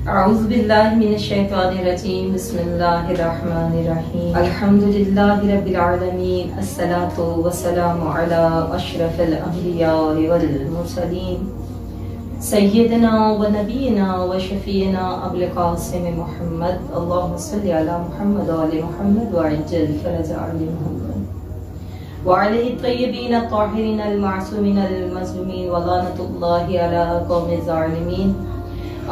औज़ुबिल्लाहि मिनश्शैतानिर्रजीम बिस्मिल्लाहिर्रहमानिर्रहीम अल्हम्दुलिल्लाहि रब्बिल आलमीन अस्सलातु वस्सलामु अला अशरफिल अंबिया वल मुरसलीन सय्यिदना व नबीना व शफीना अबुल कासिम मुहम्मद अल्लाहुम्मा सल्लि अला मुहम्मद व आलि मुहम्मद व अज्जिल फरज आलि मुहम्मद व अलैहि तय्यबीन ताहिरीन अल मासूमीन अल मज़लूमीन व लानतुल्लाहि अला कौमिज़ ज़ालिमीन।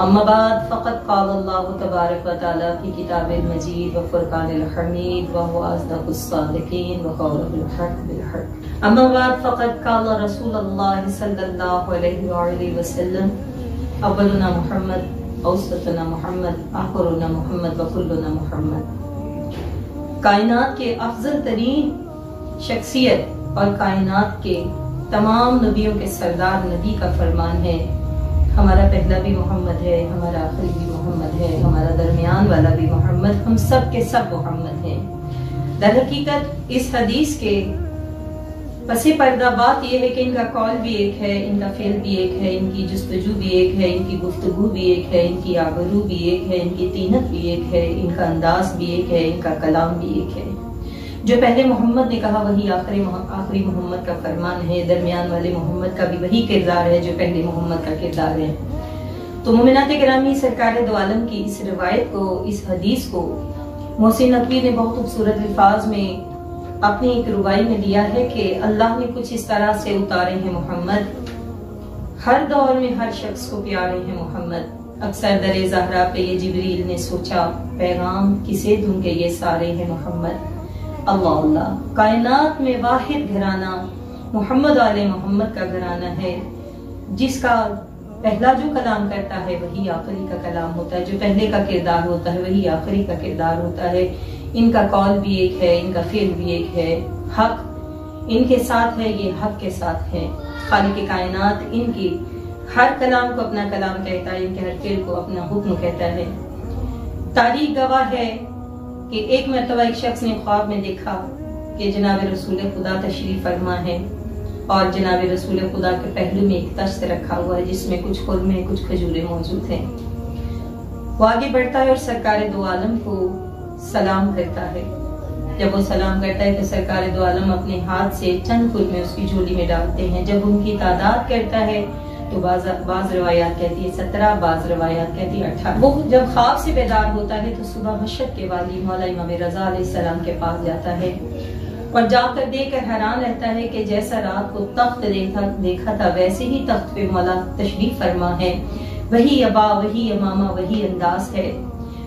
अम्मा बाद फ़क़द क़ाल अल्लाहु तबारक व तआला फ़ी किताबिल मजीद व फ़ुरक़ानिल हमीद व हुवा अस्दक़ुस सादिक़ीन व क़ौलुहुल हक़्क़ु बिल हक़्क़। अम्मा बाद फ़क़द क़ाल रसूलुल्लाह सल्लल्लाहु अलैहि वसल्लम अव्वलुना मुहम्मद औसतुना मुहम्मद आखिरुना मुहम्मद व कुल्लुना मुहम्मद। कायनात के अफजल तरीन शख्सियत और कायनात के तमाम नबियों के सरदार नबी का फरमान है, हमारा पहला भी मोहम्मद है, हमारा आखिरी भी मोहम्मद है, हमारा दरमियान वाला भी मोहम्मद, हम सब के सब मोहम्मद हैं। दर हकीकत इस हदीस के पसे पर्दा बात यह है कि इनका कौल भी एक है, इनका फेल भी एक है, इनकी जुस्तजू भी एक है, इनकी गुफ्तगू भी एक है, इनकी आबरू भी एक है, इनकी तीनत भी एक है, इनका अंदाज भी एक है, इनका कलाम भी एक है। जो पहले मोहम्मद ने कहा वही आखिरी मोहम्मद का फरमान है, दरमियान वाले मोहम्मद का भी वही किरदार है जो पहले मोहम्मद का किरदार है। तो मोमिनात गिरामी, सरकार दो आलम की इस रिवायत को, इस हदीस को मोहसिन नकवी ने बहुत खूबसूरत अल्फाज में अपनी एक रुबाई में दिया है कि अल्लाह ने कुछ इस तरह से उतारे हैं मोहम्मद, हर दौर में हर शख्स को प्यारे हैं मोहम्मद। अक्सर दरे ज़हरा पे ये जिब्रील ने सोचा, पैगाम किसे दूं कि ये सारे हैं मोहम्मद। अल्लाह अल्लाह, कायनात में वाहिद घराना मोहम्मद आले मोहम्मद का घराना है, जिसका पहला जो कलाम करता है वही आखिरी का कलाम होता है, जो पहले का किरदार होता है वही आखिरी का किरदार होता है। इनका कौल भी एक है, इनका फेल भी एक है, हक इनके साथ है, ये हक के साथ है। खालिक कायनात इनकी हर कलाम को अपना कलाम कहता है, इनके हर फेल को अपना हुक्म कहता है। तारीख गवाह है कि एक मरतबा एक शख्स ने ख्वाब में देखा कि जनाब रसूल खुदा तशरीफ फरमा है और जनाब रसूल खुदा के पहलू में एक तश्त रखा हुआ है जिसमें कुछ खुरमे कुछ खजूरें मौजूद हैं। वो आगे बढ़ता है और सरकार दो आलम को सलाम करता है। जब वो सलाम करता है तो सरकार दो आलम अपने हाथ से चंद खुरमे उसकी झोली में डालते हैं। जब उनकी तादाद करता है तो बाज रवायात कहती है 17, बाज रवायात कहती है 18। वो जब ख्वाब से बेदार होता है तो सुबह मशहद के वाली मौला इमाम रज़ा अलैहिस्सलाम के पास जाता है और जाकर देखकर हैरान रहता है कि जैसा रात को तख्त देखा था वैसे ही तख्त पे मौला तशरीफ फरमा है। वही अबा, वही अमामा, वही अंदाज है,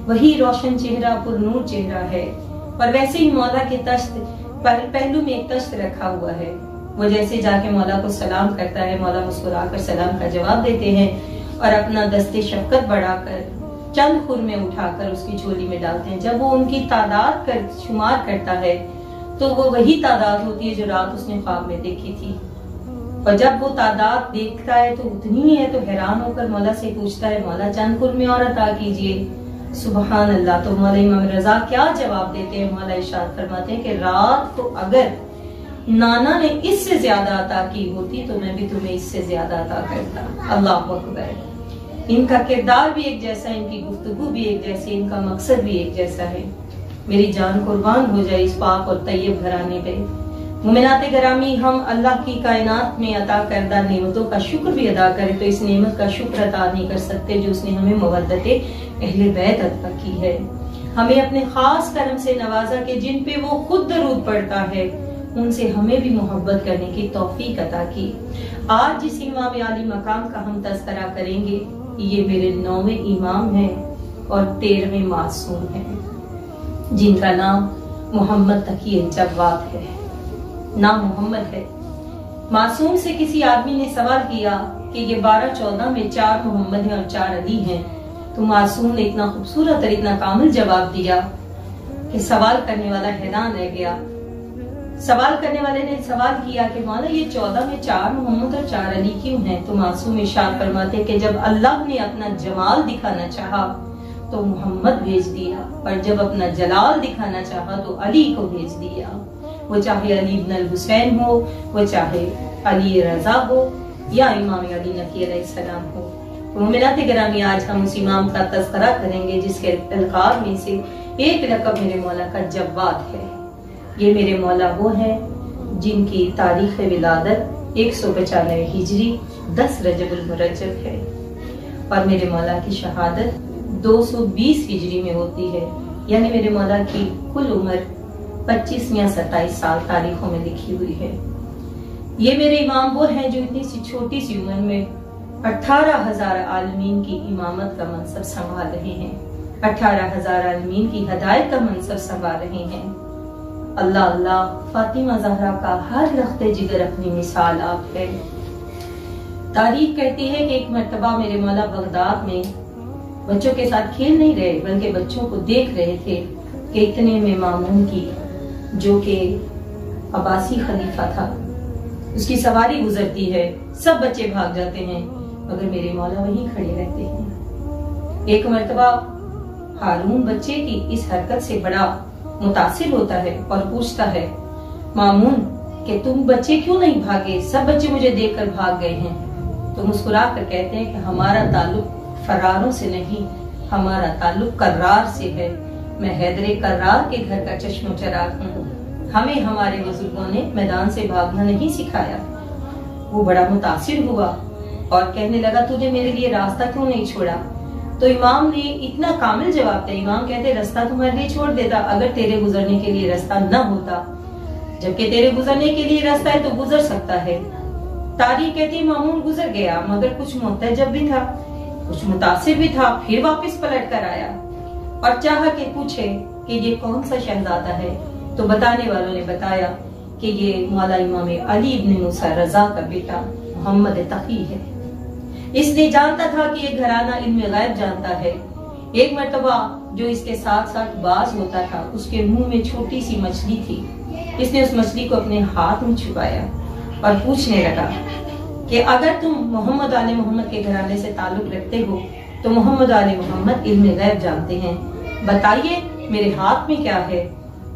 वही रोशन चेहरा, पुरनूर चेहरा है और वैसे ही मौला के तश्त पहलू में एक तश्त रखा हुआ है। वो जैसे जाके मौला को सलाम करता है, मौला मुस्कुराकर सलाम का जवाब देते हैं और अपना दस्ते शफ़क़त बढ़ाकर चंद खुरमे उठाकर उसकी झोली में डालते हैं। जब वो उनकी तादाद कर शुमार करता है तो वो वही तादाद होती है जो रात उसने ख्वाब में देखी थी। और जब वो तादाद देखता है तो उतनी ही है तो हैरान होकर मौला से पूछता है, मौला चंद खुरमे और अता कीजिए। सुबहान अल्लाह। तो मौला इमाम रज़ा क्या जवाब देते हैं? मौला इरशाद फरमाते हैं कि रात को अगर नाना ने इससे ज्यादा अता की होती तो मैं भी तुम्हें इससे ज्यादा अता करता। अल्लाह अकबर। इनका किरदार भी एक जैसा, इनकी गुफ्तगू भी एक जैसी, इनका मकसद भी एक जैसा है। मेरी जान कुर्बान हो जाए इस पाक और तैयब घराने पे। मुमिनात गिरामी, हम अल्लाह की कायनात में अता करदा नेमतों का शुक्र भी अदा करें तो इस नेमत का शुक्र अदा नहीं कर सकते जो उसने हमें मवद्दते अहले बैत अता की है। हमें अपने खास करम से नवाजा के जिन पे वो खुद दरूद पढ़ता है उनसे हमें भी मोहब्बत करने की तौफीक अता की। आज जिस इमाम आली मकाम का हम तज़किरा करेंगे ये मेरे 9वें इमाम हैं और 13वें मासूम हैं, जिनका नाम मोहम्मद तकी जवाद है। नाम मोहम्मद है। मासूम से किसी आदमी ने सवाल किया कि ये 12-14 में 4 मोहम्मद हैं और 4 अली हैं, तो मासूम ने इतना खूबसूरत और इतना कामिल जवाब दिया कि सवाल करने वाला हैरान रह गया। सवाल करने वाले ने सवाल किया कि मौला ये 14 में 4 मोहम्मद और 4 अली क्यों हैं? तो मासूम इरशाद फरमाते कि जब अल्लाह ने अपना जमाल दिखाना चाहा तो मोहम्मद भेज दिया और जब अपना जलाल दिखाना चाहा तो अली को भेज दिया। वो चाहे अली इब्न अल हुसैन हो, वो चाहे अली रजा हो या इमाम अली नकी अलैहिस्सलाम हो। मोमिनात गिरामी, आज हम उस इमाम का तज़किरा करेंगे जिसके अलकाब में से एक लक़ब मेरे मौला का जव्वाद है। ये मेरे मौला वो है जिनकी तारीख़ विलादत 195 हिजरी 10 रजबुल मुरज्जब है और मेरे मौला की शहादत 220 हिजरी में होती है। यानी मेरे मौला की कुल उम्र 25 या 27 साल तारीखों में लिखी हुई है। ये मेरे इमाम वो हैं जो इतनी सी छोटी सी उम्र में 18,000 आलमीन की इमामत का मनसब संभाल रहे हैं, 18,000 आलमीन की हदायत का मनसब संभाल रहे हैं। अल्लाह अल्लाह, फातिमा ज़हरा का हर लख्ते जिगर अपनी मिसाल आप है। तारीख कहती है कि एक मर्तबा मेरे मौला बगदाद में बच्चों के साथ खेल नहीं रहे बल्कि बच्चों को देख रहे थे कि इतने में मामून की, जो कि अब्बासी खलीफा था, उसकी सवारी गुजरती है। सब बच्चे भाग जाते हैं मगर मेरे मौला वहीं खड़े रहते हैं। एक मर्तबा हारून बच्चे की इस हरकत से बड़ा मुतासिर होता है और पूछता है, मामून कि तुम बच्चे क्यों नहीं भागे, सब बच्चे मुझे देखकर भाग गए हैं। तो मुस्कुरा कर कहते हैं कि हमारा ताल्लुक फरारों से नहीं, हमारा ताल्लुक कर्रार से है। मैं हैदरे कर्रार के घर का चश्मो चराग हूँ। हमें हमारे बुजुर्गों ने मैदान से भागना नहीं सिखाया। वो बड़ा मुतासिर हुआ और कहने लगा, तुझे मेरे लिए रास्ता क्यों नहीं छोड़ा? तो इमाम ने इतना कामिल जवाब दिया। इमाम कहते, रास्ता तुम्हारे लिए छोड़ देता अगर तेरे गुजरने के लिए रास्ता न होता। जबकि तेरे गुजरने के लिए रास्ता है तो गुजर सकता है। तारीख कहती, मामून गुजर गया मगर कुछ मुतजब भी था, कुछ मुतासिर भी था। फिर वापस पलट कर आया और चाहा कि पूछे कि ये कौन सा शहजादा है। तो बताने वालों ने बताया कि ये मौला इमाम अली इब्न मूसा रजा का बेटा मोहम्मद तकी है। इसलिए जानता था कि ये घराना इल्म गैब जानता है। एक मर्तबा जो इसके साथ साथ बाज होता था, उसके मुंह में छोटी सी मछली थी। इसने उस मछली को अपने हाथ में छुपाया और पूछने लगा कि अगर तुम मोहम्मद आले मोहम्मद के घराने से ताल्लुक रखते हो तो मोहम्मद आले मोहम्मद इल्म गैब जानते हैं, बताइए मेरे हाथ में क्या है।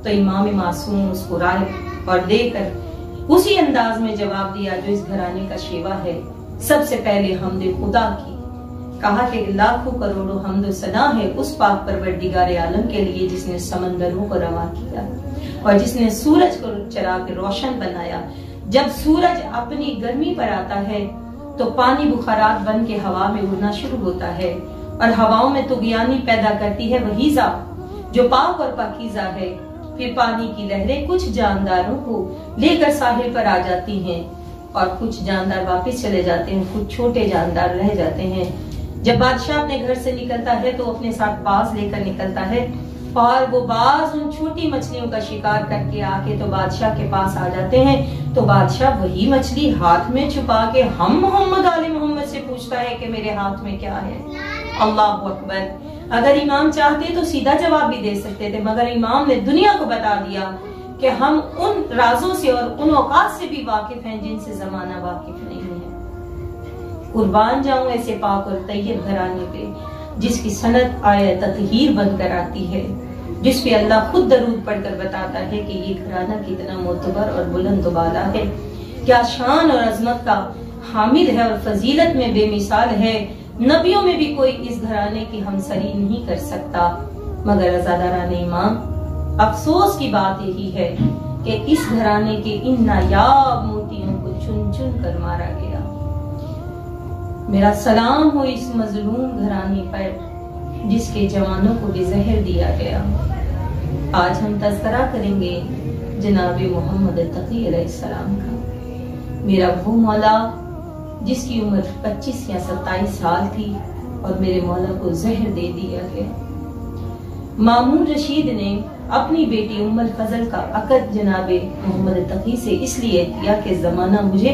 तो इमाम मासूम मुस्कुराए और देकर उसी अंदाज में जवाब दिया जो इस घराने का शेवा है। सबसे पहले हमदे खुदा की, कहा कि लाखों करोड़ों हम्द सना है उस पाक परवरदिगार आलम के लिए जिसने समंदरों को रवा किया और जिसने सूरज को चरा के रोशन बनाया। जब सूरज अपनी गर्मी पर आता है तो पानी बुखारात बन के हवा में उड़ना शुरू होता है और हवाओं में तुगयानी पैदा करती है वही ज़ात जो पाक और पाकीज़ा है। फिर पानी की लहरें कुछ जानदारों को लेकर साहिल पर आ जाती हैं और कुछ जानदार वापस चले जाते हैं, कुछ छोटे जानदार रह जाते हैं। जब बादशाह अपने घर से निकलता है तो अपने साथ बाज लेकर निकलता है और वो बाज उन छोटी मछलियों का शिकार करके आके तो बादशाह के पास आ जाते हैं। तो बादशाह वही मछली हाथ में छुपा के हम मोहम्मद आले मोहम्मद से पूछता है कि मेरे हाथ में क्या है। अल्लाह अकबर। अगर इमाम चाहते तो सीधा जवाब भी दे सकते थे मगर इमाम ने दुनिया को बता दिया कि हम उन राजों से और उन औकात से भी वाकिफ हैं जिनसे जमाना वाकिफ नहीं है। कुर्बान जाऊं ऐसे पाक और तैयब घराने पे जिसकी सनत आयत ततहीर बनकर आती है, जिस पे अल्लाह खुद दरूद पढ़कर बताता है कि ये घराना कितना मोतबर और बुलंद बाला है, क्या शान और अजमत का हामिद है और फजीलत में बेमिसाल है। नबियों में भी कोई इस घराने की हमसरी नहीं कर सकता मगर अज़ादारान इमाम, अफसोस की बात यही है कि इस घराने के इन नायाब मोतियों को चुन चुन कर मारा गया। मेरा सलाम हो इस मजलूम घराने पर जिसके जवानों को भी जहर दिया गया। आज हम तज़किरा करेंगे जनाब मोहम्मद तकी अलैहिस्सलाम का। मेरा वो मौला जिसकी उम्र 25 या 27 साल थी और मेरे मौला को जहर दे दिया गया। मामून रशीद ने अपनी बेटी उम्मुल फजल का अकद जनाबे मोहम्मद तकी से इसलिए किया कि जमाना मुझे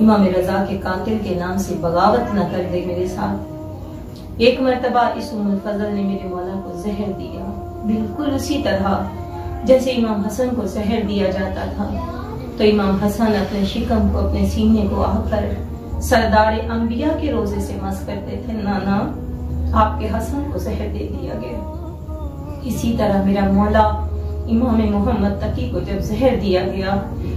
इमाम रजा के कातिल के नाम से बगावत न कर दे मेरे साथ। एक मर्तबा इस उम्मुल फजल ने मेरे मौला को जहर दिया, बिल्कुल उसी तरह जैसे इमाम हसन को जहर दिया जाता था। तो इमाम हसन अपने शिकम को, अपने सीने को आकर सरदार अंबिया के रोजे से मस करते थे, नाना आपके हसन को जहर दे दिया गया। इसी तरह मेरा मौला इमाम मोहम्मद तकी को जब जहर दिया गया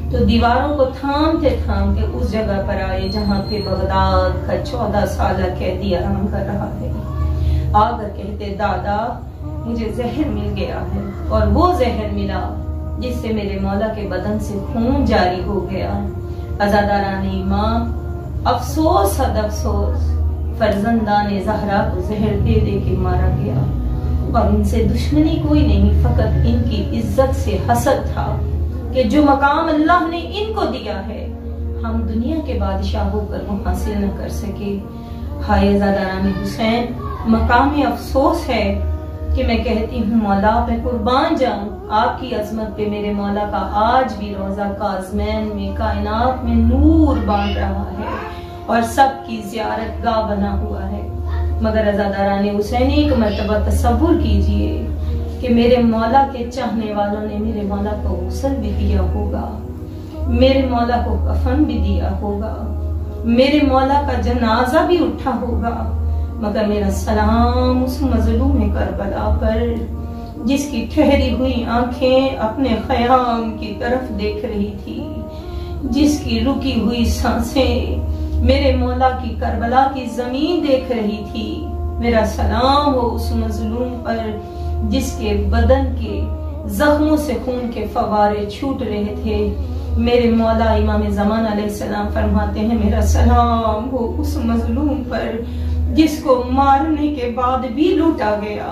तो दीवारों को थामते थामते उस जगह पर आए जहाँ पे बगदाद का 14 साल कैदी आराम कर रहा है। आकर कहते, दादा मुझे जहर मिल गया है, और वो जहर मिला जिससे मेरे मौला के बदन से खून जारी हो गया। अज़ादाराने माँ अफसोस हद अफसोस, फर्जंदाने ज़हरा को जहर दे दे के मारा गया, और इनसे दुश्मनी कोई नहीं, फकत इनकी इज्जत से हसद था कि जो मकाम अल्लाह ने इनको दिया है हम दुनिया के बादशाह होकर वो हासिल न कर सके। हाय अज़ादाराने हुसैन, मकाम अफसोस है कि मैं कहती हूँ मौला मैं कुर्बान जाऊं, आपकी अजमत पे मेरे मौला का आज भी रोजा काज़मैन में कायनात में नूर बांट रहा है और सबकी ज़ियारत गाह बना हुआ है। मगर अज़ादाराने हुसैन, एक मर्तबा तसव्वुर कीजिए कि मेरे मौला के चाहने वालों ने मेरे मौला को गुस्ल भी दिया होगा, मेरे मौला को कफन भी दिया होगा, मेरे मौला का जनाजा भी उठा होगा, मगर मेरा सलाम उस मजलूम करबला पर जिसकी ठहरी हुई आंखें अपने ख़याम की तरफ देख रही थी, जिसकी रुकी हुई सांसें मेरे मौला की करबला की जमीन देख रही थी। मेरा सलाम हो उस मजलूम पर जिसके बदन के जख्मों से खून के फवारे छूट रहे थे। मेरे मौला इमाम ज़मान अलैहिस्सलाम फरमाते हैं, मेरा सलाम हो उस मजलूम पर जिसको मारने के बाद भी लूटा गया।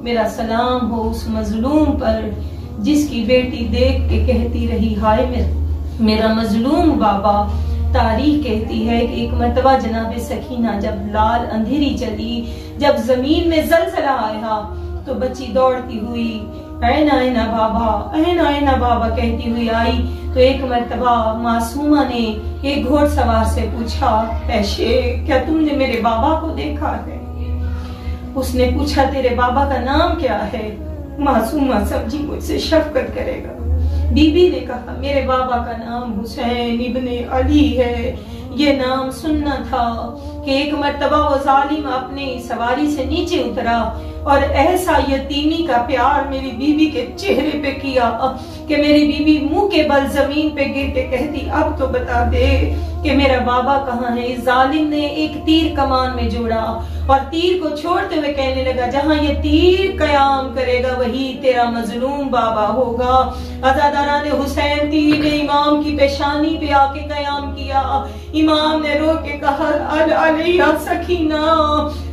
मेरा सलाम हो उस मजलूम पर जिसकी बेटी देख के कहती रही, हाय मेरा मजलूम बाबा। तारीख कहती है कि एक मर्तबा जनाब सकीना जब लाल अंधेरी चली, जब जमीन में जलजला आया तो बच्ची दौड़ती हुई ऐना ऐना बाबा, ऐना ऐना बाबा कहती हुई आई। तो एक मर्तबा मासूमा ने एक घोड़सवार से पूछा, ऐशे क्या तुमने मेरे बाबा को देखा है? उसने पूछा, तेरे बाबा का नाम क्या है? मासूमा समझी मुझसे शफकत करेगा। बीबी ने कहा, मेरे बाबा का नाम हुसैन इब्ने अली है। ये नाम सुनना था कि एक मर्तबा वो जालिम अपनी सवारी से नीचे उतरा और ऐसा यतीमी का प्यार मेरी बीबी के चेहरे पे किया कि मेरी बीबी मुंह के बल जमीन पे गिर के कहती, अब तो बता दे कि मेरा बाबा कहाँ है। इस जालिम ने एक तीर कमान में जोड़ा और तीर को छोड़ते हुए कहने लगा, जहाँ ये तीर कयाम करेगा वही तेरा मजलूम बाबा होगा। अज़ादाराने हुसैन तीर ने इमाम की पेशानी पे आके कयाम किया। इमाम ने रो के कहा, अलैया सकीना,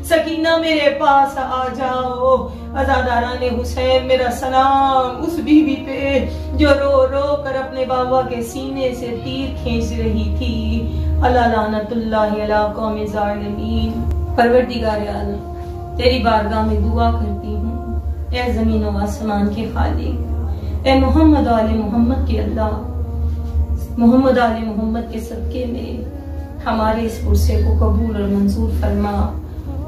सकीना मेरे पास आ जाओ। अज़ादाराने हुसैन, मेरा सलाम उस बीवी पे जो रो रो कर अपने बाबा के सीने से तीर खींच रही थी। अल्लाह लानतुल्लाहि अला कौमे ज़ालिमीन। परवरदिगार आलम, तेरी बारगाह में दुआ करती हूँ, ए ज़मीन व आसमान के खालिक, ए मोहम्मद आले मोहम्मद के अल्लाह, मोहम्मद आले मोहम्मद के सदके में हमारे इस पुरसे को कबूल और मंजूर फरमा।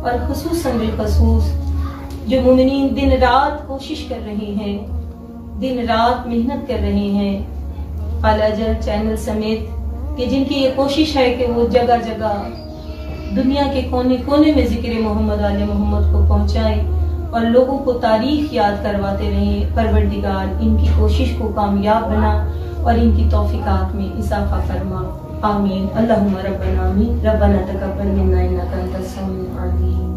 और खुसूसन बिलखसूस जो मुमिनीन दिन रात कोशिश कर रहे हैं, दिन रात मेहनत कर रहे हैं, आलाजल चैनल समेत, कि जिनकी ये कोशिश है कि वो जगह जगह दुनिया के कोने कोने में जिक्र मोहम्मद आले मोहम्मद को पहुंचाए और लोगों को तारीख याद करवाते रहे। परवरदिगार इनकी कोशिश को कामयाब बना और इनकी तौफीकात में इजाफा फरमा। आमीन। अल्लाहुम्मा रब्बना आमीन। रब्बना तक़ब्बल मिन्ना इन्नका अंतस समीउल अलीम।